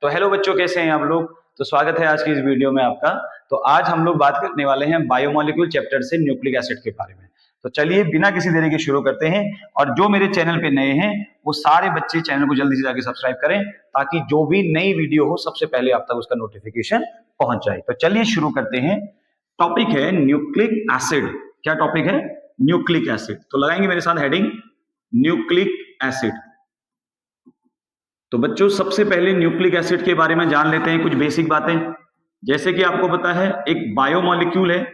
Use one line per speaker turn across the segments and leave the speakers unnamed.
तो हेलो बच्चों, कैसे हैं आप लोग। तो स्वागत है आज की इस वीडियो में आपका। तो आज हम लोग बात करने वाले हैं बायोमोलिक्यूल चैप्टर से न्यूक्लिक एसिड के बारे में। तो चलिए बिना किसी देरी के शुरू करते हैं। और जो मेरे चैनल पे नए हैं वो सारे बच्चे चैनल को जल्दी से जाके सब्सक्राइब करें, ताकि जो भी नई वीडियो हो सबसे पहले आप तक उसका नोटिफिकेशन पहुंच जाए। तो चलिए शुरू करते हैं। टॉपिक है न्यूक्लिक एसिड। क्या टॉपिक है? Nucleic acid. तो लगाएंगे मेरे साथ हेडिंग न्यूक्लिक एसिड। तो बच्चों सबसे पहले न्यूक्लिक एसिड के बारे में जान लेते हैं कुछ बेसिक बातें। जैसे कि आपको पता है एक बायोमोलिक्यूल है,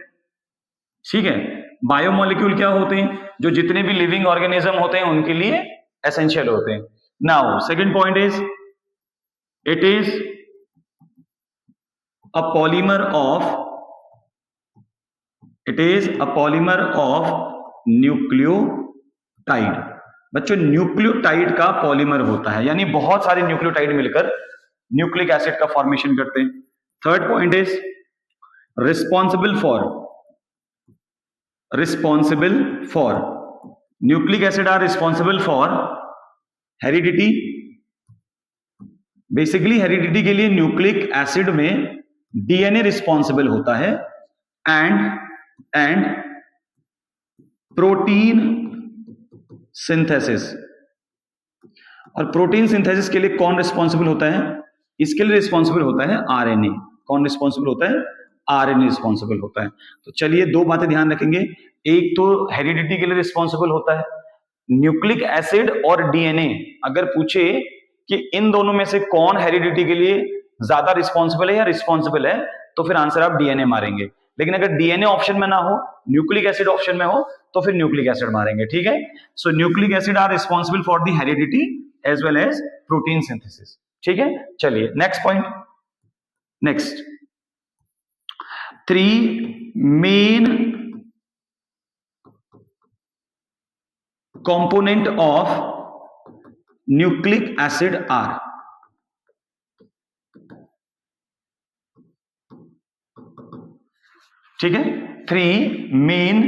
ठीक है। बायोमोलिक्यूल क्या होते हैं? जो जितने भी लिविंग ऑर्गेनिज्म होते हैं उनके लिए एसेंशियल होते हैं। Now second point is it is a polymer of nucleotide. बच्चों न्यूक्लियोटाइड का पॉलीमर होता है, यानी बहुत सारे न्यूक्लियोटाइड मिलकर न्यूक्लिक एसिड का फॉर्मेशन करते हैं। Third point is responsible for nucleic acid are responsible for heredity. Basically heredity के लिए न्यूक्लिक एसिड में डीएनए रिस्पॉन्सिबल होता है एंड प्रोटीन सिंथेसिस। और प्रोटीन सिंथेसिस के लिए कौन रिस्पॉन्सिबल होता है? इसके लिए रिस्पॉन्सिबल होता है आरएनए। कौन रिस्पॉन्सिबल होता है? आरएनए रिस्पॉन्सिबल होता है। तो चलिए दो बातें ध्यान रखेंगे। एक तो हेरिडिटी के लिए रिस्पॉन्सिबल होता है न्यूक्लिक एसिड और डीएनए। अगर पूछे कि इन दोनों में से कौन हेरिडिटी के लिए ज्यादा रिस्पॉन्सिबल है या रिस्पॉन्सिबल है, तो फिर आंसर आप डीएनए मारेंगे। लेकिन अगर डीएनए ऑप्शन में ना हो, न्यूक्लिक एसिड ऑप्शन में हो, तो फिर न्यूक्लिक एसिड मारेंगे, ठीक है। So nucleic acid are responsible for the heredity as well as protein synthesis, ठीक है। चलिए next point. Next, 3 main component of nucleic acid are. ठीक है, 3 main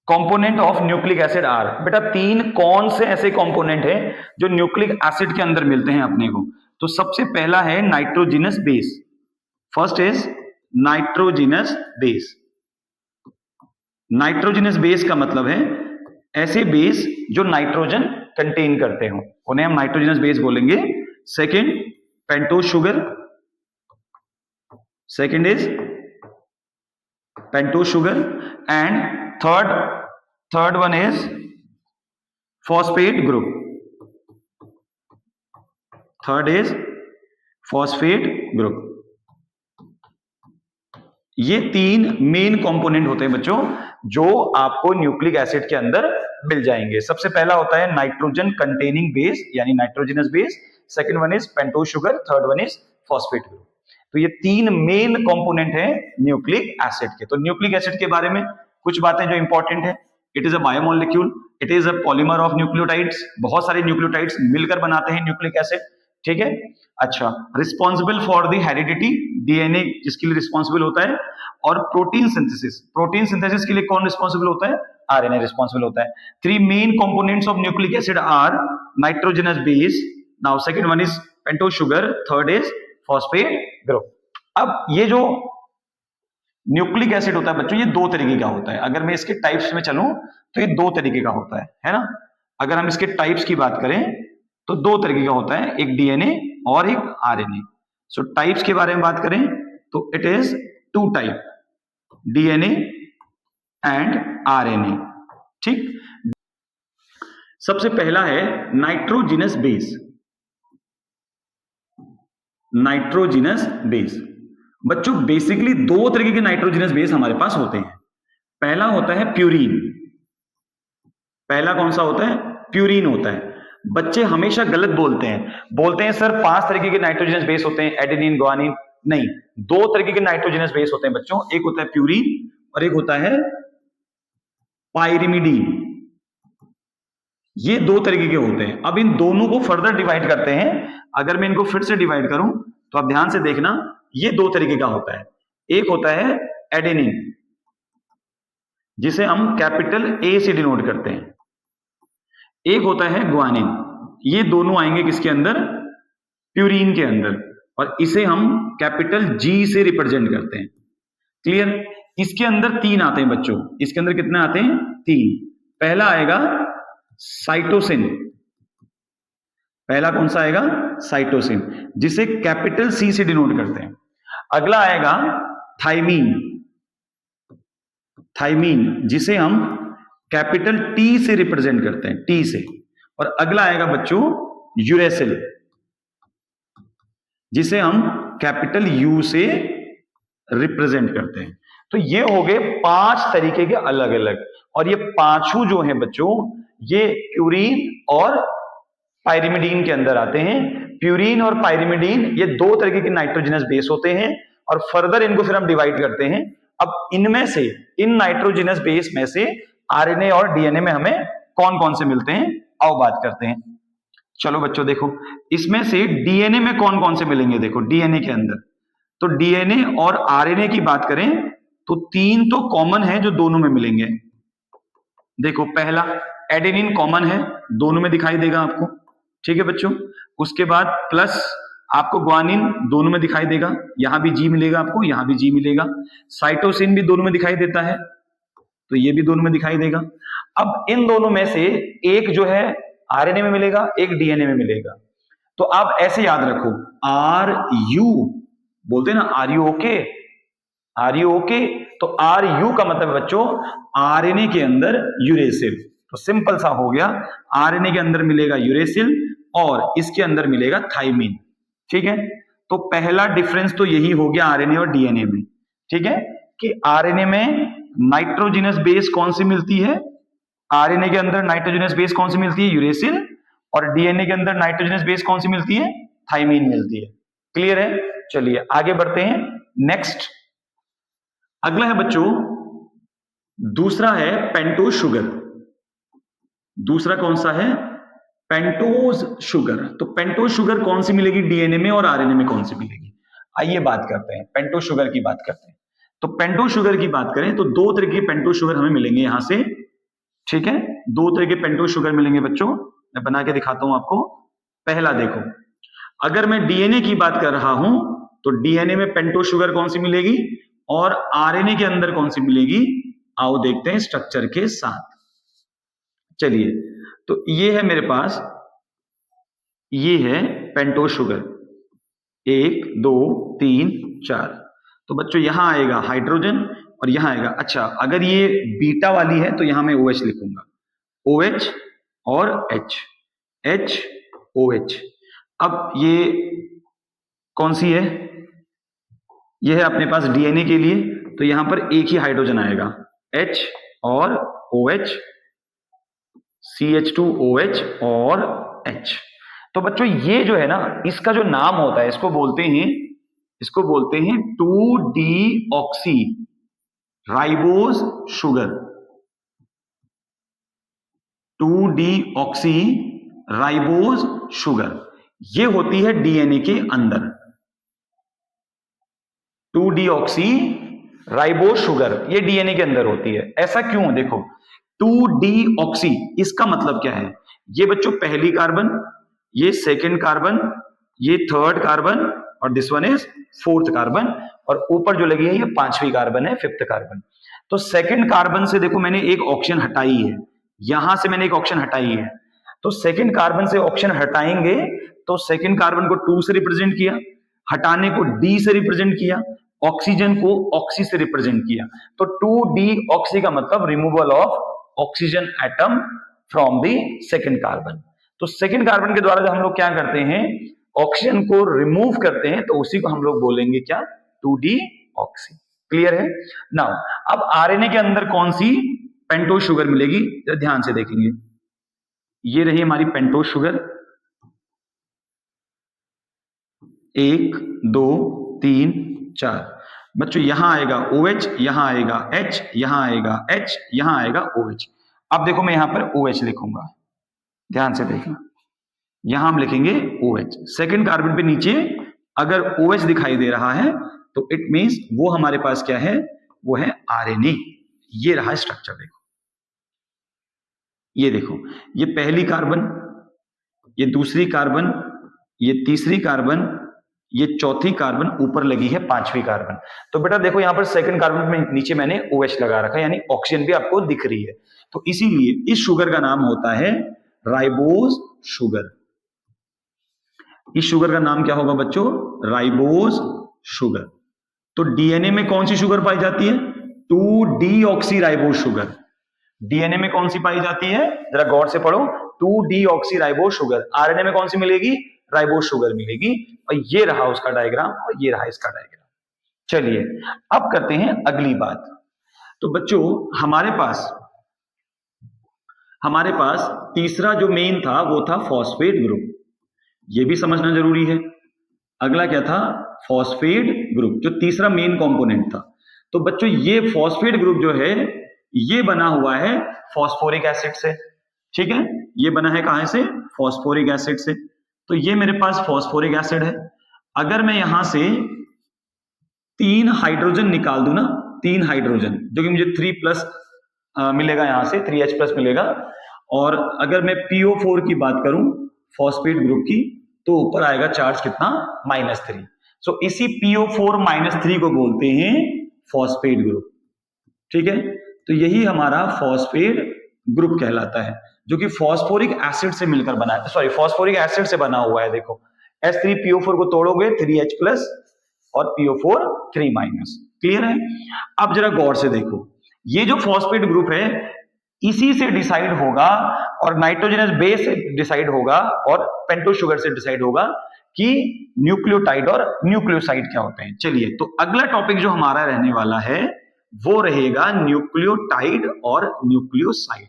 component of nucleic acid are. बेटा 3 कौन से ऐसे कंपोनेंट हैं जो न्यूक्लिक एसिड के अंदर मिलते हैं अपने को? तो सबसे पहला है nitrogenous base. First is nitrogenous base. Nitrogenous base का मतलब है ऐसे बेस जो नाइट्रोजन कंटेन करते हो, उन्हें हम नाइट्रोजिनस बेस बोलेंगे। Second pentose sugar, second is pentose sugar and third one is phosphate group. Third is phosphate group. ये 3 मेन कंपोनेंट होते हैं बच्चों जो आपको न्यूक्लिक एसिड के अंदर मिल जाएंगे। सबसे पहला होता है नाइट्रोजन कंटेनिंग बेस यानी nitrogenous base, second one is pentose sugar, third one is phosphate group. तो ये 3 मेन कंपोनेंट हैं न्यूक्लिक एसिड के। तो न्यूक्लिक एसिड के बारे में कुछ बातें जो इंपॉर्टेंट है, it is a biomolecule, it is a polymer of nucleotides. बहुत सारे न्यूक्लियोटाइड्स मिलकर बनाते हैं न्यूक्लिक एसिड, ठीक है। अच्छा, responsible for the heredity, DNA जिसके लिए रिस्पॉन्सिबल होता है। और प्रोटीन सिंथेसिस के लिए कौन रिस्पॉन्सिबल होता है? आरएनए रिस्पॉन्सिबल होता है। 3 main components of nucleic acid are nitrogenous base, now second one is pentose sugar, third is phosphate group. अब ये जो न्यूक्लिक एसिड होता है बच्चों, ये 2 तरीके का होता है। अगर मैं इसके टाइप्स में चलूं तो ये 2 तरीके का होता है ना। अगर हम इसके टाइप्स की बात करें तो 2 तरीके का होता है, एक डीएनए और एक आरएनए। सो टाइप्स के बारे में बात करें तो it is 2 type, DNA and RNA, ठीक। सबसे पहला है नाइट्रोजिनस बेस। नाइट्रोजिनस बेस बच्चों बेसिकली 2 तरीके के नाइट्रोजिनस बेस हमारे पास होते हैं। पहला होता है प्यूरीन। पहला कौन सा होता है? प्यूरीन होता है। बच्चे हमेशा गलत बोलते हैं सर 5 तरीके के नाइट्रोजनस बेस होते हैं, एडेनिन, गुआनिन। नहीं, 2 तरीके के नाइट्रोजनस बेस होते हैं बच्चों। एक होता है प्यूरीन और एक होता है पाइरिमिडीन। ये 2 तरीके के होते हैं। अब इन दोनों को फर्दर डिवाइड करते हैं। अगर मैं इनको फिर से डिवाइड करूं तो आप ध्यान से देखना, ये 2 तरीके का होता है। एक होता है एडेनिन जिसे हम कैपिटल ए से डिनोट करते हैं, एक होता है गुआनिन। ये दोनों आएंगे किसके अंदर? प्यूरीन के अंदर, और इसे हम कैपिटल जी से रिप्रेजेंट करते हैं। क्लियर? इसके अंदर 3 आते हैं बच्चों, इसके अंदर कितने आते हैं? 3। पहला आएगा साइटोसिन, पहला कौन सा आएगा? साइटोसिन, जिसे कैपिटल सी से डिनोट करते हैं। अगला आएगा थाइमीन, थाइमीन जिसे हम कैपिटल टी से रिप्रेजेंट करते हैं, टी से। और अगला आएगा बच्चों यूरेसिल, जिसे हम कैपिटल यू से रिप्रेजेंट करते हैं। तो ये हो गए 5 तरीके के अलग अलग, और ये पांचों जो हैं बच्चों, ये प्यूरीन और पाइरिमिडीन के अंदर आते हैं। प्यूरीन और पाइरिमिडीन ये 2 तरीके के नाइट्रोजनस बेस होते हैं, और फर्दर इनको फिर हम डिवाइड करते हैं। अब इनमें से, इन नाइट्रोजनस बेस में से आरएनए और डीएनए में हमें कौन कौन से मिलते हैं, आओ बात करते हैं। चलो बच्चों देखो, इसमें से डीएनए में कौन कौन से मिलेंगे। देखो डीएनए के अंदर, तो डीएनए और आरएनए की बात करें तो 3 तो कॉमन है जो दोनों में मिलेंगे। देखो पहला एडेनिन कॉमन है, दोनों में दिखाई देगा आपको, ठीक है बच्चों। उसके बाद प्लस आपको ग्वानिन दोनों में दिखाई देगा, यहां भी जी मिलेगा आपको, यहां भी जी मिलेगा। साइटोसिन भी दोनों में दिखाई देता है, तो ये भी दोनों में दिखाई देगा। अब इन दोनों में से एक जो है आरएनए में मिलेगा, एक डीएनए में मिलेगा। तो आप ऐसे याद रखो, आर यू बोलते हैं ना, are you okay, are you okay. तो आर यू का मतलब बच्चों आरएनए के अंदर यूरेसिल। तो सिंपल सा हो गया, आरएनए के अंदर मिलेगा यूरेसिल और इसके अंदर मिलेगा थाइमीन, ठीक है। तो पहला डिफरेंस तो यही हो गया आरएनए और डीएनए में, ठीक है, कि आरएनए में नाइट्रोजनस बेस कौन सी मिलती है, आरएनए के अंदर नाइट्रोजनस बेस कौन सी मिलती है, यूरेसिल, और डीएनए के अंदर नाइट्रोजनस बेस कौन सी मिलती है, थाइमीन मिलती है। क्लियर है? चलिए आगे बढ़ते हैं। नेक्स्ट अगला है बच्चों, दूसरा है पेंटोज शुगर। दूसरा कौन सा है? Pentose sugar. तो पेंटोज शुगर कौन सी मिलेगी डीएनए में और आरएनए में कौन सी मिलेगी? आइए बात करते हैं, पेंटोज शुगर की बात करते हैं। तो पेंटोज शुगर की बात करें तो 2 तरह के पेंटोज शुगर हमें मिलेंगे यहां से, ठीक है। 2 तरह के पेंटोज शुगर मिलेंगे बच्चों, मैं बना के दिखाता हूं आपको। पहला देखो, अगर मैं डीएनए की बात कर रहा हूं तो डीएनए में पेंटोज शुगर कौन सी मिलेगी और आरएनए के अंदर कौन सी मिलेगी, आओ देखते हैं स्ट्रक्चर के साथ। चलिए, तो ये है मेरे पास, ये है पेंटोज शुगर, 1 2 3 4। तो बच्चों यहां आएगा हाइड्रोजन और यहां आएगा, अच्छा अगर ये बीटा वाली है तो यहां मैं OH लिखूंगा, OH और H, H OH। अब ये कौन सी है? ये है अपने पास डीएनए के लिए, तो यहां पर एक ही हाइड्रोजन आएगा, H और OH, CH2OH और H। तो बच्चों ये जो है ना, इसका जो नाम होता है इसको बोलते हैं 2-डीऑक्सी राइबोज शुगर, 2-डीऑक्सी राइबोज शुगर। ये होती है डीएनए के अंदर, 2-डीऑक्सी राइबोज शुगर, ये डीएनए के अंदर होती है। ऐसा क्यों? देखो 2-डीऑक्सी, इसका मतलब क्या है? ये बच्चों पहली कार्बन, ये सेकंड कार्बन, ये थर्ड कार्बन, और this one is fourth carbon, और ऊपर जो लगी है ये 5वीं कार्बन है, 5th कार्बन। तो सेकंड कार्बन से देखो मैंने एक ऑक्सीजन हटाई है, यहां से मैंने एक ऑक्सीजन हटाई है। तो सेकंड कार्बन से ऑक्सीजन हटाएंगे तो सेकंड कार्बन को 2 से रिप्रेजेंट किया, हटाने को D से रिप्रेजेंट किया, ऑक्सीजन को ऑक्सी से रिप्रेजेंट किया। तो 2-डीऑक्सी का मतलब removal of oxygen atom from the second carbon. तो सेकंड कार्बन के द्वारा जब हम लोग क्या करते हैं, ऑक्सीजन को रिमूव करते हैं, तो उसी को हम लोग बोलेंगे क्या, 2-डीऑक्सी। क्लियर है? नाउ अब आरएनए के अंदर कौन सी पेंटोज शुगर मिलेगी, ध्यान से देखेंगे। ये रही हमारी पेंटोज शुगर, 1 2 3 4। बच्चों यहां आएगा OH, यहां आएगा H, यहां आएगा H, यहां आएगा OH। अब देखो मैं यहां पर OH लिखूंगा, ध्यान से देखना, यहां हम लिखेंगे OH। सेकंड कार्बन पे नीचे अगर OH दिखाई दे रहा है तो इट मींस वो हमारे पास क्या है, वो है आरएनए। ये रहा स्ट्रक्चर, देखो ये देखो, ये पहली कार्बन, ये दूसरी कार्बन, ये तीसरी कार्बन, ये चौथी कार्बन, ऊपर लगी है पांचवी कार्बन। तो बेटा देखो यहां पर सेकंड कार्बन में नीचे मैंने OH लगा रखा है, यानी ऑक्सीजन भी आपको दिख रही है। तो इसीलिए इस शुगर का नाम होता है राइबोज शुगर। इस शुगर का नाम क्या होगा बच्चों? Ribose sugar. तो डीएनए में कौन सी शुगर पाई जाती है? 2-डीऑक्सीराइबोज शुगर। डीएनए में कौन सी पाई जाती है? जरा गौर से पढ़ो। 2-डीऑक्सीराइबोज शुगर। आरएनए में कौन सी मिलेगी? राइबोज शुगर मिलेगी। और ये रहा उसका डायग्राम और ये रहा इसका डायग्राम। चलिए अब करते हैं अगली बात। तो बच्चों हमारे पास तीसरा जो मेन था वो था फॉस्फेट ग्रुप। ये भी समझना जरूरी है। अगला क्या था? फॉस्फेट ग्रुप, जो तीसरा मेन कंपोनेंट था। तो बच्चों ये फॉस्फेट ग्रुप जो है ये बना हुआ है फॉस्फोरिक एसिड से। ठीक है, ये बना है कहां से? फॉस्फोरिक एसिड से। तो ये मेरे पास फॉस्फोरिक एसिड है। अगर मैं यहां से 3 हाइड्रोजन निकाल दूं ना, 3 हाइड्रोजन, जो कि मुझे 3+ मिलेगा, यहां से 3H+ मिलेगा। और अगर मैं PO4 की बात करूं फॉस्फेट ग्रुप की, तो ऊपर आएगा चार्ज कितना? -3। सो इसी PO4 -3 को बोलते हैं फॉस्फेट ग्रुप। ठीक है, तो यही हमारा फॉस्फेट ग्रुप कहलाता है, जो कि फॉस्फोरिक एसिड से मिलकर बना है, सॉरी फॉस्फोरिक एसिड से बना हुआ है। देखो H3PO4 को तोड़ोगे 3H+ और PO4 3-। क्लियर है? अब जरा गौर से देखो, ये जो फॉस्फेट ग्रुप है इसी से डिसाइड होगा, और नाइट्रोजनस बेस से डिसाइड होगा, और पेंटोज शुगर से डिसाइड होगा कि न्यूक्लियोटाइड और न्यूक्लियोसाइड क्या होते हैं। चलिए, तो अगला टॉपिक जो हमारा रहने वाला है वो रहेगा न्यूक्लियोटाइड और न्यूक्लियोसाइड।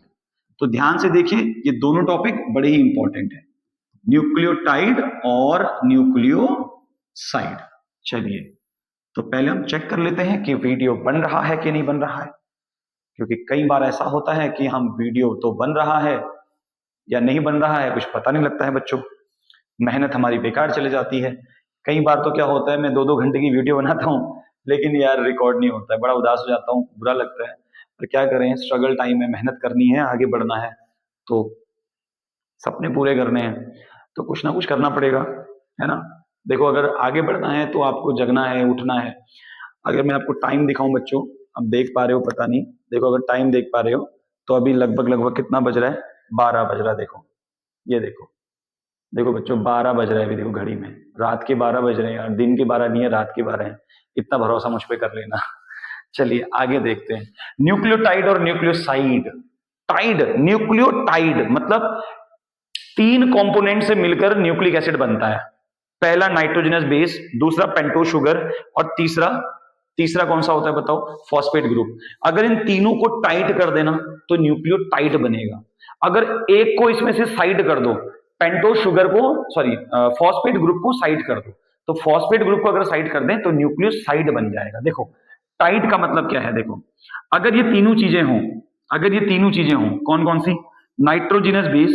तो ध्यान से देखिए, ये दोनों टॉपिक बड़े ही इंपॉर्टेंट है, न्यूक्लियोटाइड और न्यूक्लियोसाइड। चलिए, तो पहले हम चेक कर लेते हैं कि वीडियो बन रहा है कि नहीं बन रहा है, क्योंकि कई बार ऐसा होता है कि हम वीडियो तो बन रहा है या नहीं बन रहा है, कुछ पता नहीं लगता है बच्चों, मेहनत हमारी बेकार चले जाती है। कई बार तो क्या होता है, मैं 2-2 घंटे की वीडियो बनाता हूँ लेकिन यार रिकॉर्ड नहीं होता है, बड़ा उदास हो जाता हूँ, बुरा लगता है। पर क्या करें, स्ट्रगल टाइम है, मेहनत करनी है, आगे बढ़ना है, तो सपने पूरे करने हैं, तो कुछ ना कुछ करना पड़ेगा, है ना। देखो, अगर आगे बढ़ना है तो आपको जगना है, उठना है। अगर मैं आपको टाइम दिखाऊं बच्चों, अब देख पा रहे हो पता नहीं, देखो अगर टाइम देख पा रहे हो तो अभी लगभग कितना बज रहा है? 12 बज रहा है। देखो, ये देखो बच्चों, 12 बज रहा है अभी, देखो घड़ी में, रात के 12 बज रहे हैं यार, दिन के 12 नहीं है, रात के 12 है। इतना भरोसा मुझ पे कर लेना। चलिए आगे देखते हैं, न्यूक्लियोटाइड और न्यूक्लियोसाइड। न्यूक्लियोटाइड मतलब 3 कंपोनेंट से मिलकर न्यूक्लिक एसिड बनता है। पहला नाइट्रोजनस बेस, दूसरा पेंटोज शुगर, और तीसरा कौन सा होता है बताओ? Phosphate group. अगर इन तीनों को टाइट कर देना तो न्यूक्लियोटाइड बनेगा। अगर एक को इसमें से साइड कर दो, पेंटोज शुगर को, सॉरी फॉस्फेट ग्रुप को साइड कर दो, तो फॉस्फेट ग्रुप को अगर साइड कर दें तो न्यूक्लियोसाइड बन जाएगा। देखो टाइट का मतलब क्या है? देखो, अगर ये तीनों चीजें हों, कौन कौन सी? नाइट्रोजनस बेस,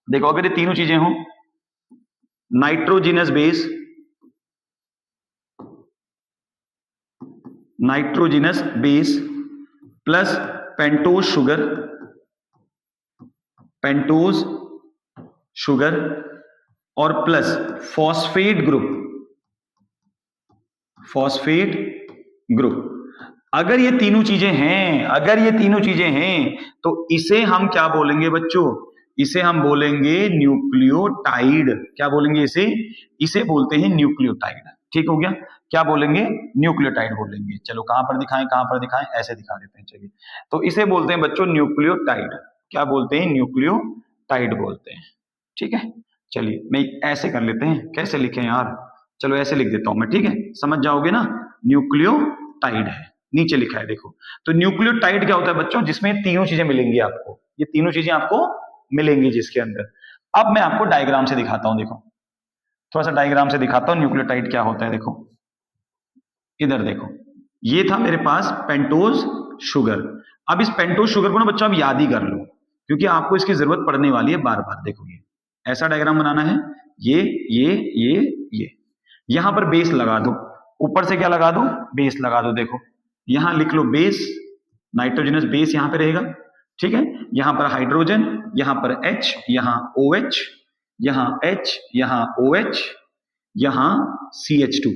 देखो अगर ये तीनों चीजें हों, nitrogenous base plus pentose sugar और प्लस फॉस्फेट ग्रुप, अगर ये तीनों चीजें हैं तो इसे हम क्या बोलेंगे बच्चों? इसे हम बोलेंगे न्यूक्लियोटाइड। क्या बोलेंगे इसे बोलते हैं न्यूक्लियोटाइड। ठीक हो गया? क्या बोलेंगे? न्यूक्लियोटाइड बोलेंगे। चलो कहां पर दिखाएं? ऐसे दिखा देते हैं। चलिए, तो इसे बोलते हैं बच्चों न्यूक्लियोटाइड। क्या बोलते हैं? न्यूक्लियोटाइड बोलते हैं। ठीक है, चलिए मैं ऐसे कर लेते हैं, कैसे लिखें यार? चलो ऐसे लिख देता हूं मैं, ठीक है, समझ जाओगे ना। न्यूक्लियोटाइड है, नीचे लिखा है देखो। तो न्यूक्लियोटाइड क्या होता है बच्चों? जिसमें तीनों चीजें मिलेंगी आपको, ये तीनों चीजें आपको मिलेंगी जिसके अंदर। अब मैं आपको डायग्राम से दिखाता हूं, देखो थोड़ा सा डायग्राम से दिखाता हूं न्यूक्लियोटाइड क्या होता है। देखो इधर देखो, ये था मेरे पास पेंटोज शुगर। अब इस पेंटोज शुगर को ना बच्चों आप याद ही कर लो, क्योंकि आपको इसकी जरूरत पड़ने वाली है बार बार। देखो ये ऐसा डायग्राम बनाना है, ये यहां पर बेस लगा दो, ऊपर से क्या लगा दो? बेस लगा दो। देखो यहां लिख लो बेस, नाइट्रोजनस बेस यहां पे रहेगा। ठीक है, यहां पर हाइड्रोजन, यहां पर H, यहां OH, यहाँ H, यहाँ OH, यहाँ CH2।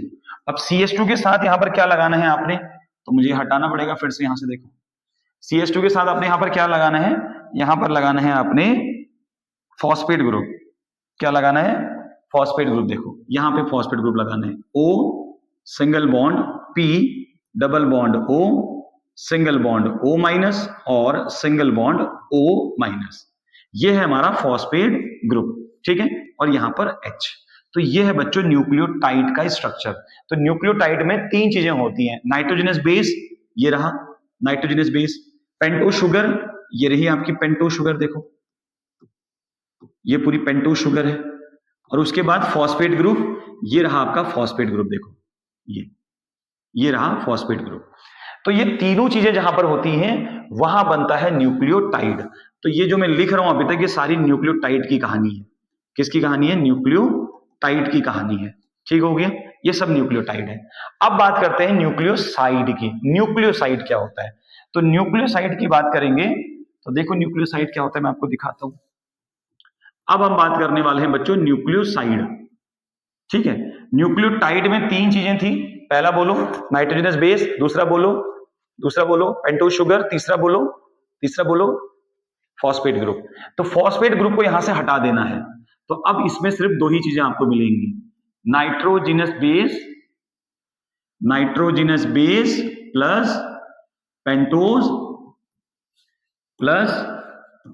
अब CH2 के साथ यहां पर क्या लगाना है आपने, तो मुझे हटाना पड़ेगा फिर से, यहां से देखो CH2 के साथ आपने यहां पर क्या लगाना है, यहां पर लगाना है आपने फॉस्फेट ग्रुप। क्या लगाना है, फॉस्फेट ग्रुप। देखो यहां पे फॉस्फेट ग्रुप लगाना है, O single bond P double bond O single bond O minus और सिंगल बॉन्ड O माइनस। ये है हमारा फॉस्फेट ग्रुप, ठीक है। और यहां पर H। तो ये है बच्चों न्यूक्लियोटाइड का स्ट्रक्चर। तो न्यूक्लियोटाइड में तीन चीजें होती हैं, नाइट्रोजनस बेस, ये रहा नाइट्रोजनस बेस, पेंटोज शुगर, ये रही आपकी पेंटोज शुगर, देखो ये पूरी पेंटोज शुगर है। और उसके बाद फॉस्फेट ग्रुप, ये रहा आपका फॉस्फेट ग्रुप, देखो ये रहा फॉस्फेट ग्रुप। तो ये तीनों चीजें जहां पर होती हैं वहां बनता है न्यूक्लियोटाइड। तो ये जो मैं लिख रहा हूं अभी तक, ये सारी न्यूक्लियोटाइड की कहानी है। किसकी कहानी है, न्यूक्लियोटाइड की कहानी है, ठीक हो गया। ये सब न्यूक्लियोटाइड है। अब बात करते हैं न्यूक्लियोसाइड की। न्यूक्लियोसाइड क्या होता है, तो न्यूक्लियोसाइड की बात करेंगे तो देखो न्यूक्लियोसाइड क्या होता है, मैं आपको दिखाता हूं। अब हम बात करने वाले हैं बच्चों न्यूक्लियोसाइड, ठीक है। न्यूक्लियोटाइड में तीन चीजें थी, पहला बोलो नाइट्रोजनस बेस, दूसरा बोलो पेंटोज शुगर, तीसरा बोलो फॉस्फेट ग्रुप। तो फॉस्फेट ग्रुप को यहां से हटा देना है। तो अब इसमें सिर्फ दो ही चीजें आपको मिलेंगी, nitrogenous base plus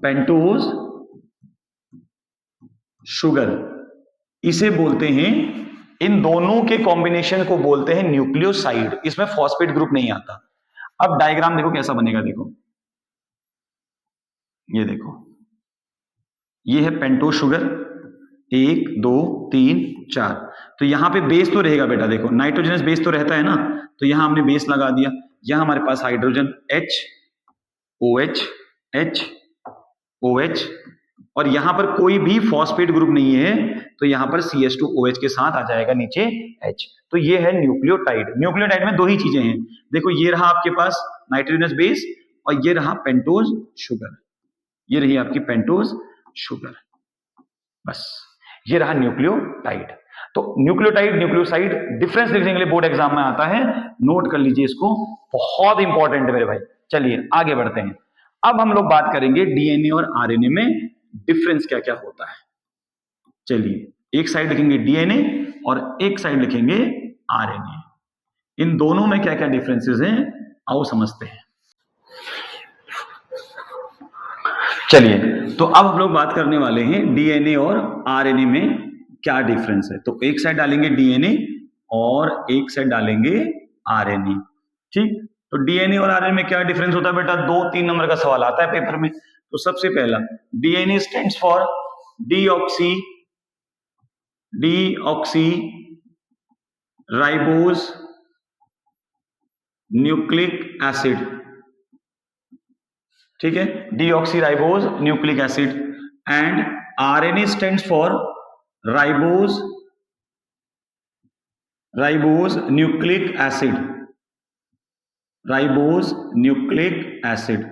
pentose sugar, इसे बोलते हैं, इन दोनों के कॉम्बिनेशन को बोलते हैं न्यूक्लियोसाइड। इसमें फॉस्फेट ग्रुप नहीं आता। अब डायग्राम देखो कैसा बनेगा, देखो ये देखो, ये है पेंटोज शुगर, 1 2 3 4। तो यहां पे बेस तो रहेगा बेटा, देखो नाइट्रोजनस बेस तो रहता है ना, तो यहां हमने बेस लगा दिया। यहां हमारे पास हाइड्रोजन H OH, और यहां पर कोई भी फॉस्फेट ग्रुप नहीं है, तो यहां पर CH2OH के साथ आ जाएगा नीचे H। तो ये है न्यूक्लियोटाइड। न्यूक्लियोटाइड में दो ही चीजें हैं, देखो ये रहा आपके पास नाइट्रोजनस बेस और ये रहा पेंटोज शुगर, ये रही आपकी पेंटोज शुगर, बस ये रहा न्यूक्लियोटाइड। तो न्यूक्लियोटाइड न्यूक्लियोसाइड डिफरेंस लिखने के लिए बोर्ड एग्जाम में आता है, नोट कर लीजिए इसको, बहुत इंपॉर्टेंट है मेरे भाई। चलिए आगे बढ़ते हैं। अब हम लोग बात करेंगे डीएनए और आरएनए में डिफरेंस क्या क्या होता है। चलिए एक साइड लिखेंगे डीएनए और एक साइड लिखेंगे आरएनए, इन दोनों में क्या क्या डिफरेंसेस हैं आओ समझते हैं। चलिए तो अब हम लोग बात करने वाले हैं डीएनए और आरएनए में क्या डिफरेंस है। तो एक साइड डालेंगे डीएनए और एक साइड डालेंगे आरएनए, ठीक। तो डीएनए और आरएनए में क्या डिफरेंस होता है बेटा, 2-3 नंबर का सवाल आता है पेपर में। तो सबसे पहला DNA stands for deoxy ribose nucleic acid, ठीक है, deoxy ribose nucleic acid. And RNA stands for ribose nucleic acid.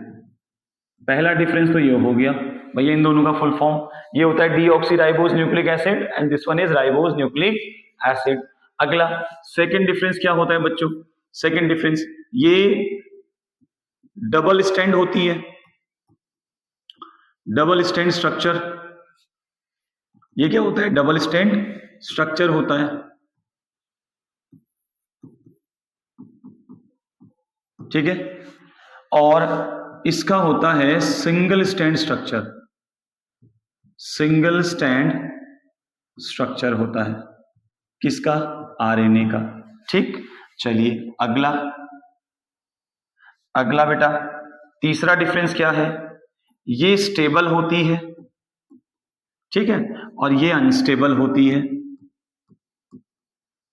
पहला डिफरेंस तो ये हो गया भैया, इन दोनों का फुल फॉर्म ये होता है deoxy ribose nucleic acid and this one is ribose nucleic acid. अगला सेकंड डिफरेंस क्या होता है बच्चों, सेकंड डिफरेंस ये डबल स्टैंड होती है, डबल स्टैंड स्ट्रक्चर। ये क्या होता है, डबल स्टैंड स्ट्रक्चर होता है, ठीक है। और इसका होता है single stand structure, single stand structure होता है किसका, आरएनए का, ठीक। चलिए अगला बेटा तीसरा डिफरेंस क्या है, ये स्टेबल होती है, ठीक है, और ये अनस्टेबल होती है,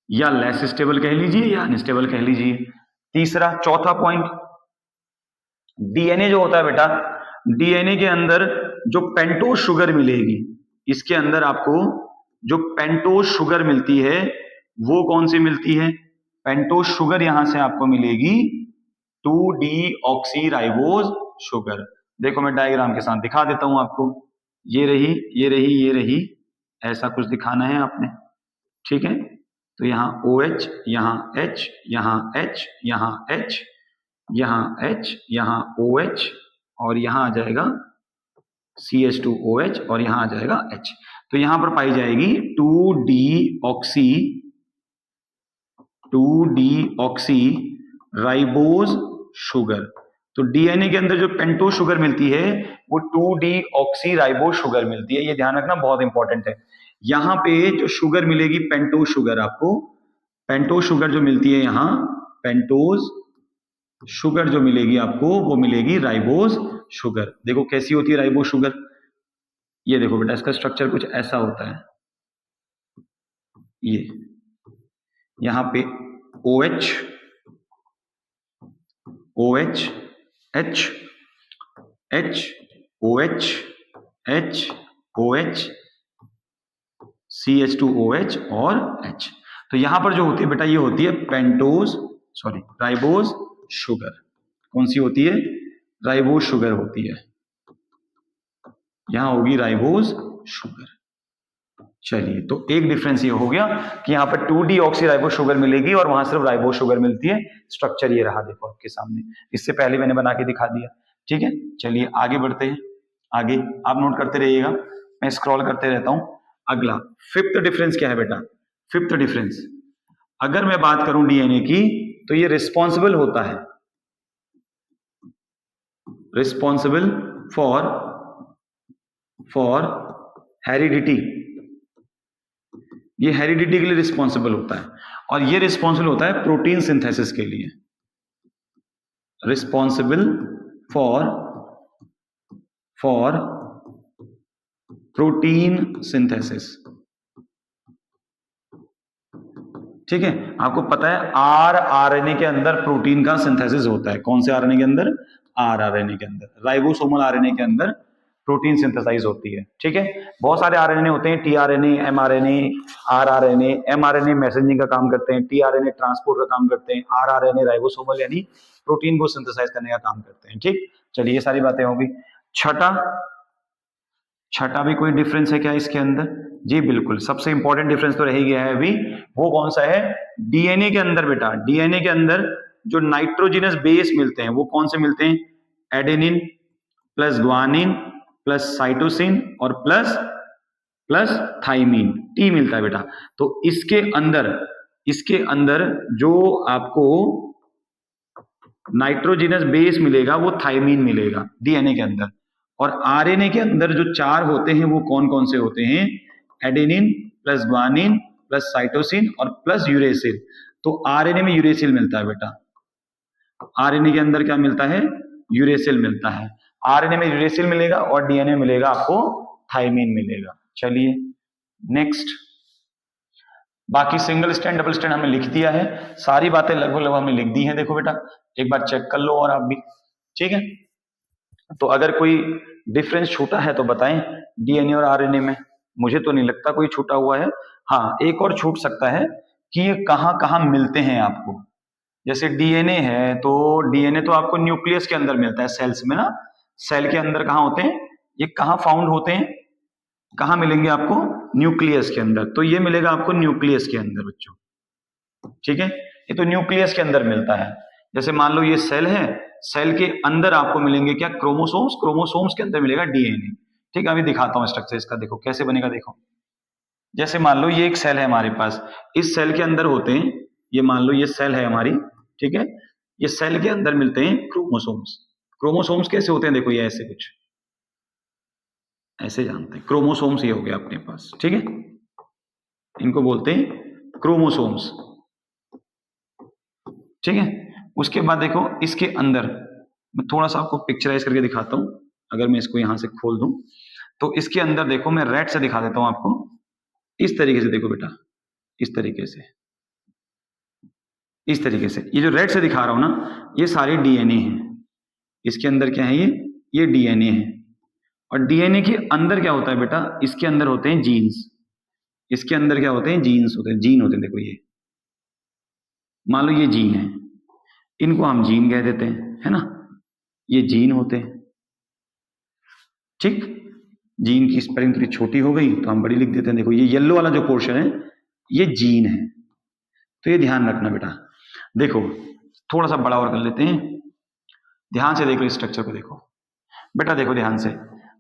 या लेस स्टेबल कह लीजिए या अनस्टेबल कह लीजिए। तीसरा चौथा पॉइंट, डीएनए जो होता है बेटा, डीएनए के अंदर जो पेंटोज शुगर मिलेगी, इसके अंदर आपको जो पेंटोज शुगर मिलती है वो कौन सी मिलती है, पेंटोज शुगर यहां से आपको मिलेगी 2-डीऑक्सी राइबोज शुगर। देखो मैं डायग्राम के साथ दिखा देता हूं आपको, ये रही ऐसा कुछ दिखाना है आपने, ठीक है। तो यहाँ OH, यहाँ H, यहाँ H, यहाँ H, यहाँ H, यहाँ OH और यहाँ आ जाएगा CH2OH और यहाँ आ जाएगा H। तो यहाँ पर पाई जाएगी 2-डीऑक्सी राइबोज शुगर। तो डीएनए के अंदर जो पेंटोज शुगर मिलती है वो 2-डीऑक्सी राइबोज शुगर मिलती है, ये ध्यान रखना बहुत इंपॉर्टेंट है। यहाँ पे जो शुगर मिलेगी पेंटोज शुगर, आपको पेंटोज शुगर जो मिलती है, यहाँ पेंटोज शुगर जो मिलेगी आपको वो मिलेगी राइबोज शुगर। देखो कैसी होती है राइबोज शुगर, ये देखो बेटा इसका स्ट्रक्चर कुछ ऐसा होता है, ये यहाँ पे OH, OH, H, H, OH, H, OH, CH2OH और H। तो यहां पर जो होती है बेटा ये होती है राइबोज शुगर। कौन सी होती है? राइबोज शुगर होती है, यहां होगी राइबोज शुगर। चलिए, तो एक डिफरेंस ये हो गया कि यहाँ पर 2-डीऑक्सी राइबोज शुगर मिलेगी और वहां सिर्फ राइबोज शुगर मिलती है। स्ट्रक्चर ये रहा, देखो आपके सामने, इससे पहले मैंने बना के दिखा दिया, ठीक है। चलिए आगे बढ़ते हैं, आगे आप नोट करते रहिएगा, मैं स्क्रॉल करते रहता हूं। अगला फिफ्थ डिफरेंस क्या है बेटा? फिफ्थ डिफरेंस, अगर मैं बात करूं डीएनए की, तो ये रिस्पॉन्सिबल होता है, रिस्पॉन्सिबल फॉर हेरिडिटी, ये हेरिडिटी के लिए रिस्पॉन्सिबल होता है और ये रिस्पॉन्सिबल होता है प्रोटीन सिंथेसिस के लिए, रिस्पॉन्सिबल फॉर प्रोटीन सिंथेसिस, ठीक है। आपको पता है आरएनए के अंदर प्रोटीन का सिंथेसिस होता है। कौन से आरएनए के अंदर? आरएनए के अंदर, राइबोसोमल आरएनए के अंदर प्रोटीन सिंथेसाइज होती है, ठीक है। बहुत सारे आरएनए होते हैं, tRNA, mRNA, rRNA. MRNA messaging का काम करते हैं, टीआरएनए ट्रांसपोर्ट का काम करते हैं, आरआरएनए राइबोसोमल यानी प्रोटीन को सिंथेसाइज करने का काम करते हैं, ठीक। चलिए ये सारी बातें होगी। छठा भी कोई डिफरेंस है क्या इसके अंदर? जी बिल्कुल, सबसे इंपॉर्टेंट डिफरेंस तो रह ही गया है अभी, वो कौन सा है? डीएनए के अंदर बेटा, डीएनए के अंदर जो नाइट्रोजिनस बेस मिलते हैं वो कौन से मिलते हैं? Adenine plus guanine plus cytosine और प्लस थाइमीन, टी मिलता है बेटा। तो इसके अंदर जो आपको नाइट्रोजिनस बेस मिलेगा वो थाइमीन मिलेगा डीएनए के अंदर। और आरएनए के अंदर जो 4 होते हैं वो कौन कौन से होते हैं? Adenine plus guanine plus cytosine और प्लस यूरेसिल। तो आरएनए में यूरेसिल मिलता है बेटा, आरएनए के अंदर क्या मिलता है? यूरेसिल मिलता है। आरएनए में यूरेसिल मिलेगा और डीएनए मिलेगा आपको थाइमीन मिलेगा। चलिए नेक्स्ट, बाकी सिंगल स्ट्रैंड डबल स्ट्रैंड हमने लिख दिया है, सारी बातें लगभग हमने लिख दी हैं। देखो बेटा एक बार चेक कर लो और आप भी, ठीक है। तो अगर कोई डिफरेंस छूटा है तो बताएं डीएनए और आरएनए में, मुझे तो नहीं लगता कोई छूटा हुआ है। हाँ, एक और छूट सकता है कि ये कहाँ कहाँ मिलते हैं आपको। जैसे डीएनए है तो डीएनए तो आपको न्यूक्लियस के अंदर मिलता है, सेल्स में ना, सेल के अंदर कहाँ होते हैं ये? कहाँ फाउंड होते हैं? कहाँ मिलेंगे आपको? न्यूक्लियस के अंदर। तो ये मिलेगा आपको न्यूक्लियस के अंदर बच्चों, ठीक है। ये तो न्यूक्लियस के अंदर मिलता है। जैसे मान लो ये सेल है, सेल के अंदर आपको मिलेंगे क्या? क्रोमोसोम्स, क्रोमोसोम्स के अंदर मिलेगा डीएनए, ठीक है। अभी दिखाता हूं स्ट्रक्चर इसका, देखो कैसे बनेगा। देखो जैसे मान लो ये एक सेल है हमारे पास, इस सेल के अंदर होते हैं, ये मान लो ये सेल है हमारी, ठीक है। ये सेल के अंदर मिलते हैं क्रोमोसोम्स। क्रोमोसोम्स कैसे होते हैं? देखो ये ऐसे कुछ ऐसे जानते हैं, क्रोमोसोम्स ये हो गया अपने पास, ठीक है। इनको बोलते हैं क्रोमोसोम्स, ठीक है। उसके बाद देखो इसके अंदर, मैं थोड़ा सा आपको पिक्चराइज करके दिखाता हूं। अगर मैं इसको यहां से खोल दूं तो इसके अंदर देखो, मैं रेड से दिखा देता हूं आपको, इस तरीके से। देखो बेटा इस तरीके से, इस तरीके से, ये जो रेड से दिखा रहा हूं ना, ये सारे डीएनए हैं। इसके अंदर क्या है? ये डीएनए है। और डीएनए के अंदर क्या होता है बेटा? इसके अंदर होते हैं जीन्स। इसके अंदर क्या होते हैं? जीन्स होते हैं, जीन होते हैं। देखो ये मान लो ये जीन है, इनको हम जीन कह देते हैं, है ना, ये जीन होते हैं, ठीक। जीन की स्पेलिंग थोड़ी छोटी हो गई तो हम बड़ी लिख देते हैं। देखो ये येलो वाला जो पोर्शन है ये जीन है, तो ये ध्यान रखना बेटा। देखो थोड़ा सा बड़ा और कर लेते हैं, ध्यान से देख लो स्ट्रक्चर को। देखो बेटा, देखो ध्यान से,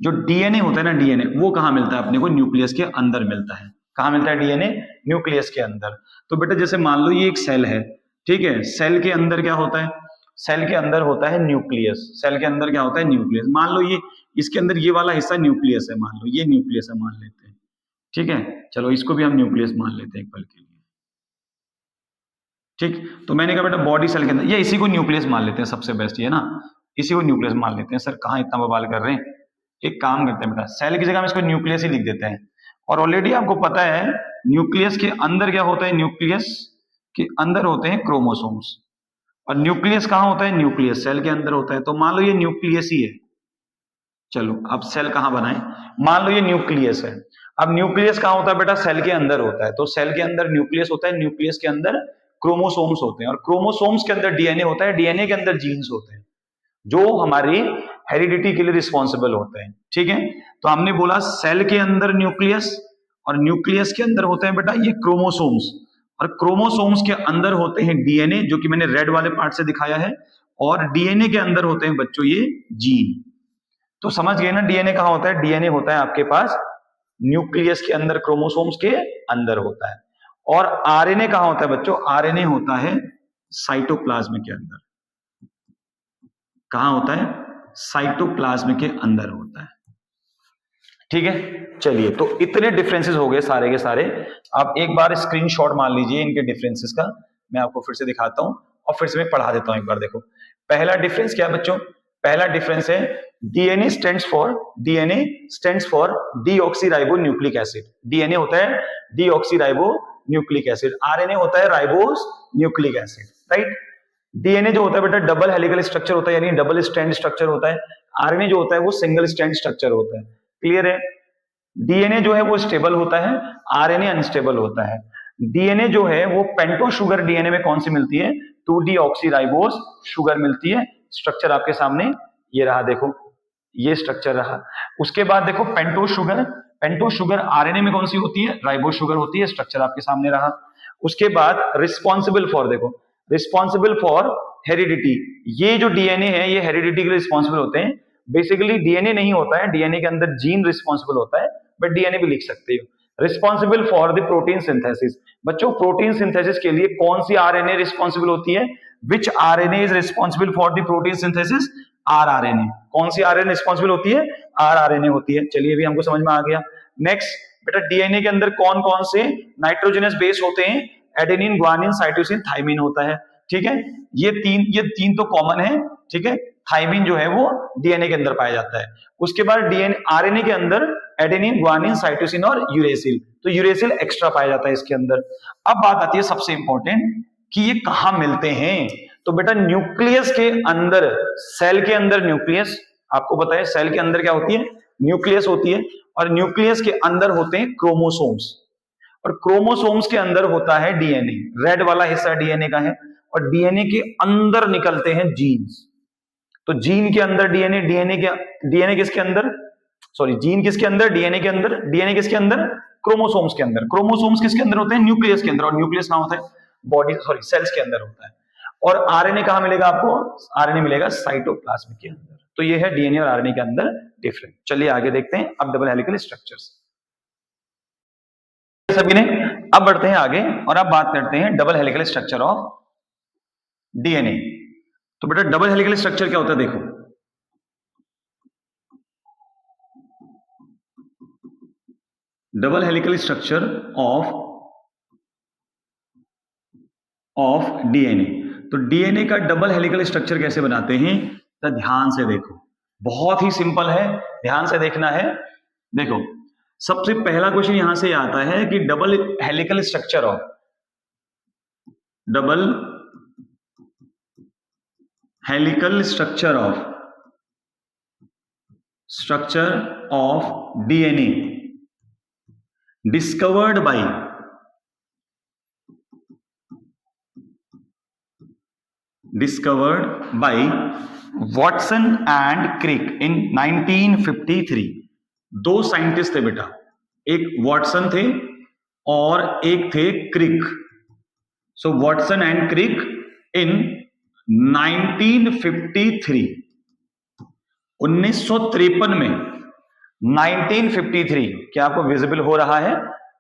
जो डीएनए होता है ना, डीएनए वो कहाँ मिलता है अपने को? न्यूक्लियस के अंदर मिलता है। कहाँ मिलता है डीएनए? न्यूक्लियस के अंदर। तो बेटा जैसे मान लो ये एक सेल है, ठीक है, सेल के अंदर क्या होता है? सेल के अंदर होता है न्यूक्लियस। सेल के अंदर क्या होता है? न्यूक्लियस। मान लो ये इसके अंदर ये वाला हिस्सा न्यूक्लियस है, मान लो ये न्यूक्लियस है, मान लेते हैं, ठीक है, चलो इसको भी हम न्यूक्लियस मान लेते हैं एक पल के लिए, ठीक। तो मैंने कहा बेटा बॉडी सेल के अंदर, ये इसी को न्यूक्लियस मान लेते हैं, सबसे बेस्ट ये ना, इसी को न्यूक्लियस मान लेते हैं। सर कहाँ इतना बवाल कर रहे हैं? एक काम करते हैं बेटा, सेल की जगह हम इसको न्यूक्लियस ही लिख देते हैं। और ऑलरेडी आपको पता है न्यूक्लियस के अंदर क्या होता है? न्यूक्लियस के अंदर होते हैं क्रोमोसोम्स। और न्यूक्लियस कहाँ होता है? न्यूक्लियस सेल के अंदर होता है। तो मान लो ये न्यूक्लियस ही है, चलो अब सेल कहाँ बनाए? मान लो ये न्यूक्लियस है। अब न्यूक्लियस कहाँ होता है बेटा? सेल के अंदर होता है। तो सेल के अंदर न्यूक्लियस होता है, न्यूक्लियस के अंदर क्रोमोसोम्स होते हैं, और क्रोमोसोम्स के अंदर डीएनए होता है, डीएनए के अंदर जीन्स होते हैं जो हमारी हेरिडिटी के लिए रिस्पॉन्सिबल होते हैं, ठीक है। तो हमने बोला सेल के अंदर न्यूक्लियस, और न्यूक्लियस के अंदर होते हैं बेटा ये क्रोमोसोम्स, और क्रोमोसोम्स के अंदर होते हैं डीएनए, जो कि मैंने रेड वाले पार्ट से दिखाया है, और डीएनए के अंदर होते हैं बच्चों ये जीन। तो समझ गए ना डीएनए कहाँ होता है? डीएनए होता है आपके पास न्यूक्लियस के अंदर, क्रोमोसोम्स के अंदर होता है। और आरएनए कहाँ होता है बच्चों? आरएनए होता है साइटोप्लाज्म के अंदर। कहाँ होता है? साइटोप्लाज्म के अंदर होता है, ठीक है। चलिए, तो इतने डिफरेंसेस हो गए सारे के सारे। आप एक बार स्क्रीनशॉट मान लीजिए इनके डिफरेंसेस का, मैं आपको फिर से दिखाता हूं और फिर से मैं पढ़ा देता हूं एक बार। देखो पहला डिफरेंस क्या है बच्चों? पहला डिफरेंस है DNA stands for deoxyribo nucleic acid. DNA होता है डीऑक्सीराइबो न्यूक्लिक एसिड, आरएनए होता है ribose nucleic acid, right. DNA जो होता है बेटा डबल हेलिकल स्ट्रक्चर होता है, यानी डबल स्ट्रैंड स्ट्रक्चर होता है। आरएनए जो होता है वो सिंगल स्ट्रैंड स्ट्रक्चर होता है। क्लियर है? डीएनए जो है वो स्टेबल होता है, आरएनए अनस्टेबल होता है। डीएनए जो है वो पेंटो शुगर डीएनए में कौन सी मिलती है? 2-डीऑक्सीराइबोस शुगर मिलती है। स्ट्रक्चर आपके सामने ये रहा, देखो ये स्ट्रक्चर रहा। उसके बाद देखो पेंटो शुगर आरएनए में कौन सी होती है? राइबोस शुगर होती है। स्ट्रक्चर आपके सामने रहा। उसके बाद रिस्पॉन्सिबल फॉर, देखो रिस्पॉन्सिबल फॉर हेरिडिटी, ये जो डीएनए है ये हेरिडिटी के लिए रिस्पॉन्सिबल होते हैं। बेसिकली डीएनए नहीं होता है, डीएनए के अंदर जीन रिस्पॉन्सिबल होता है, बट डीएनए भी लिख सकते हो। Responsible for the protein synthesis, बच्चों प्रोटीन सिंथेसिस के लिए कौन सी आरएनए रिस्पॉन्सिबल होती है? Which RNA is responsible for the protein synthesis? RRNA. कौन सी आरएनए रिस्पॉन्सिबल होती है? आरआरएनए होती है। चलिए भी हमको समझ में आ गया। नेक्स्ट बेटा, डीएनए के अंदर कौन कौन से नाइट्रोजनस बेस होते हैं? एडेनिन, गुआनिन, साइटोसिन, थाइमिन होता है, ठीक है। ये तीन तो कॉमन है, ठीक है। थाइमिन जो है वो डीएनए के अंदर पाया जाता है। उसके बाद डीएनए आरएनए के अंदर एडेनिन, गुआनिन, साइटोसिन और यूरेसिल, तो यूरेसिल एक्स्ट्रा पाया जाता है इसके अंदर। अब बात आती है सबसे इंपॉर्टेंट कि ये कहां मिलते हैं। तो बेटा न्यूक्लियस के अंदर, सेल के अंदर न्यूक्लियस, आपको पता है सेल के अंदर क्या होती है? न्यूक्लियस होती है। और न्यूक्लियस के अंदर होते हैं क्रोमोसोम्स, और क्रोमोसोम्स के अंदर होता है डीएनए। रेड वाला हिस्सा डीएनए का है, और डीएनए के अंदर निकलते हैं जीन्स। तो जीन के अंदर डीएनए, डीएनए किसके अंदर? सॉरी, जीन किसके अंदर? डीएनए के अंदर। डीएनए किसके अंदर? क्रोमोसोम्स के अंदर। क्रोमोसोम्स किसके अंदर होते हैं? न्यूक्लियस के अंदर। और न्यूक्लियस कहां होता है? बॉडी, सॉरी सेल्स के अंदर होता है। और आरएनए कहां मिलेगा आपको? आरएनए मिलेगा साइटोप्लाज्म के अंदर। तो ये है डीएनए और आरएनए के अंदर डिफरेंस। चलिए आगे देखते हैं अब डबल हेलिकल स्ट्रक्चर्स सभी ने। अब बढ़ते हैं आगे और अब बात करते हैं double helical structure of DNA. तो बेटा डबल हेलिकल स्ट्रक्चर क्या होता है? देखो double helical structure of DNA. तो डीएनए का डबल हेलिकल स्ट्रक्चर कैसे बनाते हैं? तो ध्यान से देखो, बहुत ही सिंपल है, ध्यान से देखना है। देखो सबसे पहला क्वेश्चन यहां से आता है कि double helical structure of DNA discovered by Watson and Crick in 1953। दो साइंटिस्ट थे बेटा, एक वॉटसन थे और एक थे क्रिक। सो वॉटसन एंड क्रिक इन 1953, 1953 में, 1953, क्या आपको विजिबल हो रहा है?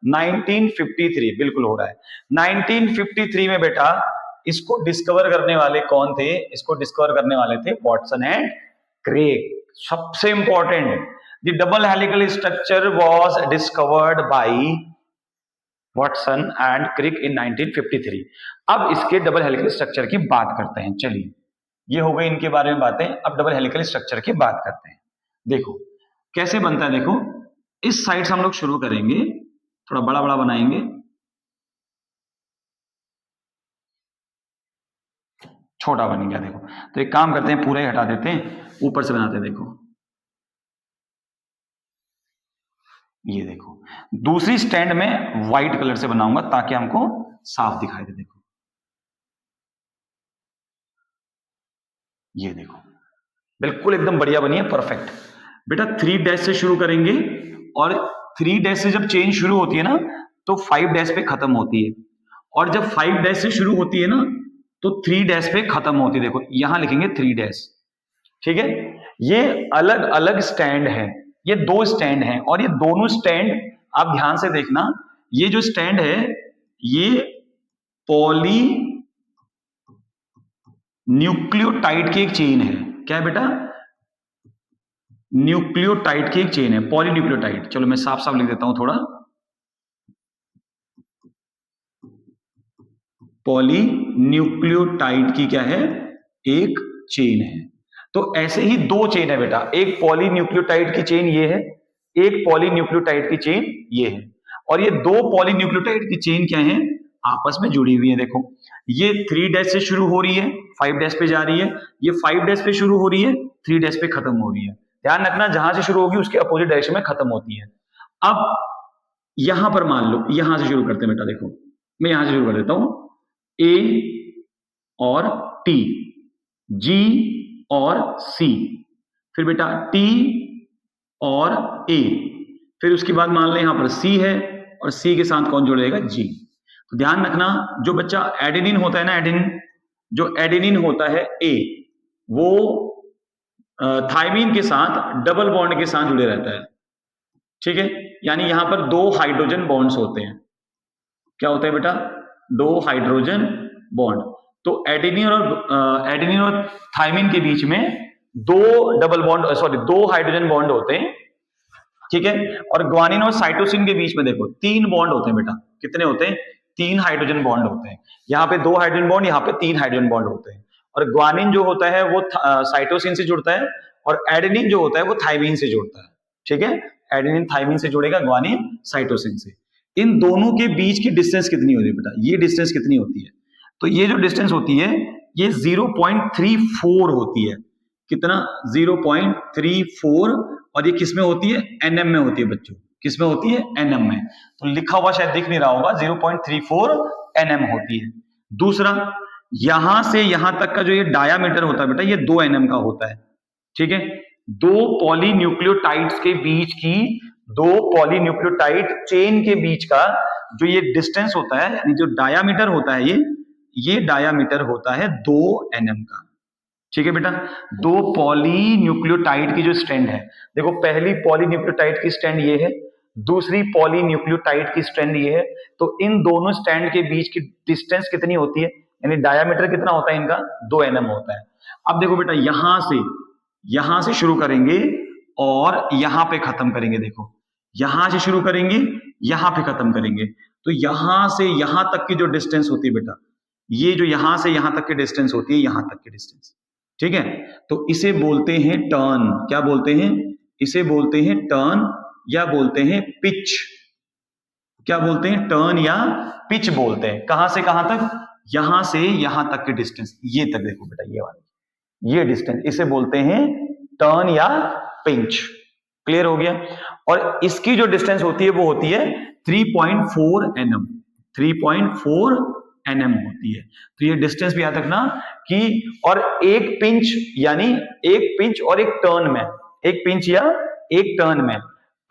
1953 बिल्कुल हो रहा है। 1953 में बेटा इसको डिस्कवर करने वाले कौन थे? इसको डिस्कवर करने वाले थे वॉटसन एंड क्रिक। सबसे important, the double helical structure was discovered by Watson and Crick in 1953। अब इसके डबल हेलिकल स्ट्रक्चर की बात करते हैं। चलिए, ये हो गई इनके बारे में बातें। अब डबल हेलिकल स्ट्रक्चर की बात करते हैं। देखो कैसे बनता है। देखो इस साइड से हम लोग शुरू करेंगे, थोड़ा बड़ा बड़ा बनाएंगे, छोटा बन गया। देखो तो एक काम करते हैं, पूरा ही हटा देते हैं, ऊपर से बनाते हैं। देखो ये देखो, दूसरी स्टैंड में व्हाइट कलर से बनाऊंगा ताकि हमको साफ दिखाई दे। देखो ये देखो, बिल्कुल एकदम बढ़िया बनी है, परफेक्ट। बेटा 3 डैश से शुरू करेंगे और 3 डैश से जब चेन शुरू होती है ना तो 5 डैश पे खत्म होती है, और जब 5 डैश से शुरू होती है ना तो 3 डैश पे खत्म होती है। देखो यहां लिखेंगे 3 डैश, ठीक है। ये अलग अलग स्टैंड है, ये दो स्टैंड हैं, और ये दोनों स्टैंड आप ध्यान से देखना, ये जो स्टैंड है ये पॉली न्यूक्लियोटाइड की एक चेन है। क्या है बेटा? न्यूक्लियोटाइड की एक चेन है, पॉलीन्यूक्लियोटाइड। चलो मैं साफ साफ लिख देता हूं थोड़ा, पॉलीन्यूक्लियोटाइड की क्या है? एक चेन है। तो ऐसे ही दो चेन है बेटा, एक पॉलीन्यूक्लियोटाइड की चेन ये है, एक पॉलीन्यूक्लियोटाइड की चेन ये है, और ये दो पॉलीन्यूक्लियोटाइड की चेन क्या है? आपस में जुड़ी हुई है। देखो ये 3 डैश से शुरू हो रही है, 5 डैश पे जा रही है, ये 5 डैश पे शुरू हो रही है, 3 डैश पे खत्म हो रही है। ध्यान रखना, जहां से शुरू होगी उसके अपोजिट डायरेक्शन में खत्म होती है। अब यहां पर मान लो, यहां से शुरू करते हैं बेटा। देखो मैं यहां से शुरू कर देता हूं, ए और टी, जी और सी, फिर बेटा टी और ए, फिर उसके बाद मान लें यहां पर सी है, और सी के साथ कौन जुड़ेगा? जी। तो ध्यान रखना, जो बच्चा एडेनिन होता है ना, एडेनिन, जो एडेनिन होता है ए, वो थायमीन के साथ डबल बॉन्ड के साथ जुड़े रहता है, ठीक है। यानी यहां पर 2 हाइड्रोजन बॉन्ड्स होते हैं। क्या होता है बेटा? 2 हाइड्रोजन बॉन्ड। तो एडेनिन और थायमीन के बीच में 2 double bond, sorry 2 hydrogen bond होते हैं, ठीक है। और ग्वानिन और साइटोसिन के बीच में देखो 3 बॉन्ड होते हैं बेटा। कितने होते हैं? 3 हाइड्रोजन बॉन्ड होते हैं। यहाँ पे 2 हाइड्रोजन बॉन्ड, यहाँ पे 3 हाइड्रोजन बॉन्ड होते हैं। और ग्वानिन जो होता है वो साइटोसिन से जुड़ता है, और एडेनिन जो होता है वो थायमीन से जुड़ता है, ठीक है। एडेनिन थायमीन से जुड़ेगा, ग्वानिन साइटोसिन से। इन दोनों के बीच की डिस्टेंस कितनी होती है बेटा? ये डिस्टेंस कितनी होती है? तो ये जो डिस्टेंस होती है ये 0.34 होती है। कितना? 0.34। और ये किस में होती है? एनएम में होती है बच्चों। किस में होती है? एनएम में। तो लिखा हुआ शायद दिख नहीं रहा होगा, 0.34 एनएम होती है। दूसरा, यहां से यहां तक का जो ये डायामीटर होता है बेटा, ये 2 एनएम का होता है, ठीक है। 2 पॉलीन्यूक्लियोटाइड्स के बीच की, 2 पॉलीन्यूक्लियोटाइड चेन के बीच का जो ये डिस्टेंस होता है, यानी जो डायामीटर होता है, ये डायामीटर होता है 2 एनएम का, ठीक है बेटा। 2 पॉलीन्यूक्लियोटाइड की जो स्ट्रैंड है, देखो पहली पॉलीन्यूक्लियोटाइड की स्ट्रैंड ये है, दूसरी पॉलीन्यूक्लियोटाइड की स्ट्रैंड ये है। तो इन दोनों स्ट्रैंड के बीच की डिस्टेंस कितनी होती है, यानी डायामीटर कितना होता है इनका? 2 एनएम होता है। अब देखो बेटा, यहां से शुरू करेंगे और यहां पे खत्म करेंगे। देखो यहां से शुरू करेंगे, यहां पे खत्म करेंगे। तो यहां से यहां तक की जो डिस्टेंस होती है बेटा, ये जो यहां से यहां तक की डिस्टेंस होती है, यहां तक की डिस्टेंस, ठीक है। तो इसे बोलते हैं टर्न। क्या बोलते हैं? इसे बोलते हैं टर्न, या बोलते हैं पिच। क्या बोलते हैं? टर्न या पिच बोलते हैं। कहां से कहां तक? यहां से यहां तक की डिस्टेंस, ये तक देखो बेटा, ये वाली, ये डिस्टेंस, इसे बोलते हैं टर्न या पिंच। क्लियर हो गया? और इसकी जो डिस्टेंस होती है वो होती है 3.4 एनएम, 3.4 एनएम होती है। तो ये डिस्टेंस भी याद रखना कि, और एक पिंच, यानी एक पिंच और एक टर्न में, एक पिंच या एक टर्न में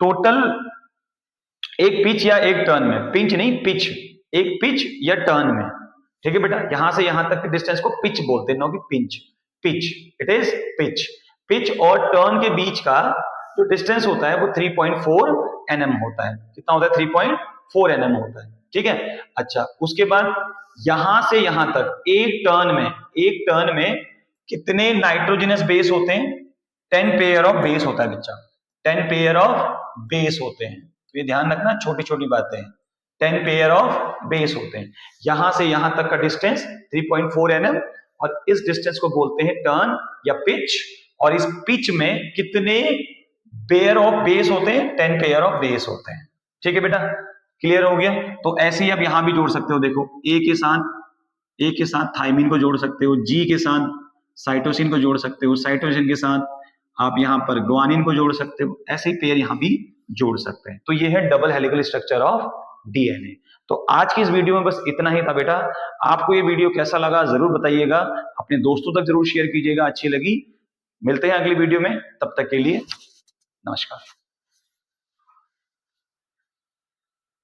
टोटल एक पिच या एक टर्न में, पिंच नहीं पिच, एक पिच या टर्न में, ठीक है बेटा, यहां से यहां तक के डिस्टेंस को पिच बोलते हैं, नो कि pinch, pitch, it is pitch. Pitch और टर्न के बीच का जो डिस्टेंस होता है वो 3.4 nm होता है। कितना होता है? 3.4 nm होता है, ठीक है। अच्छा, उसके बाद यहां से यहां तक एक टर्न में कितने नाइट्रोजनस बेस होते हैं? 10 पेयर ऑफ बेस होता है बच्चा, 10 पेयर ऑफ बेस होते हैं। तो ये ध्यान रखना, छोटी छोटी बातें हैं। 10 पेयर ऑफ बेस होते हैं। यहां से यहां तक का डिस्टेंस 3.4 nm, और इस डिस्टेंस को बोलते हैं टर्न या पिच। और इस पिच में कितने पेयर ऑफ बेस होते हैं? 10 पेयर ऑफ बेस होते हैं, ठीक है बेटा, क्लियर हो गया। तो ऐसे ही आप यहां भी जोड़ सकते हो, देखो ए के साथ थाइमिन को जोड़ सकते हो, जी के साथ साइटोसिन को जोड़ सकते हो, साइटोसिन के साथ आप यहाँ पर ग्वानिन को जोड़ सकते हो, ऐसे ही पेयर यहाँ भी जोड़ सकते हैं। तो ये है double helical structure of DNA. तो आज की इस वीडियो में बस इतना ही था बेटा। आपको ये वीडियो कैसा लगा जरूर बताइएगा, अपने दोस्तों तक जरूर शेयर कीजिएगा अच्छी लगी। मिलते हैं अगली वीडियो में, तब तक के लिए नमस्कार।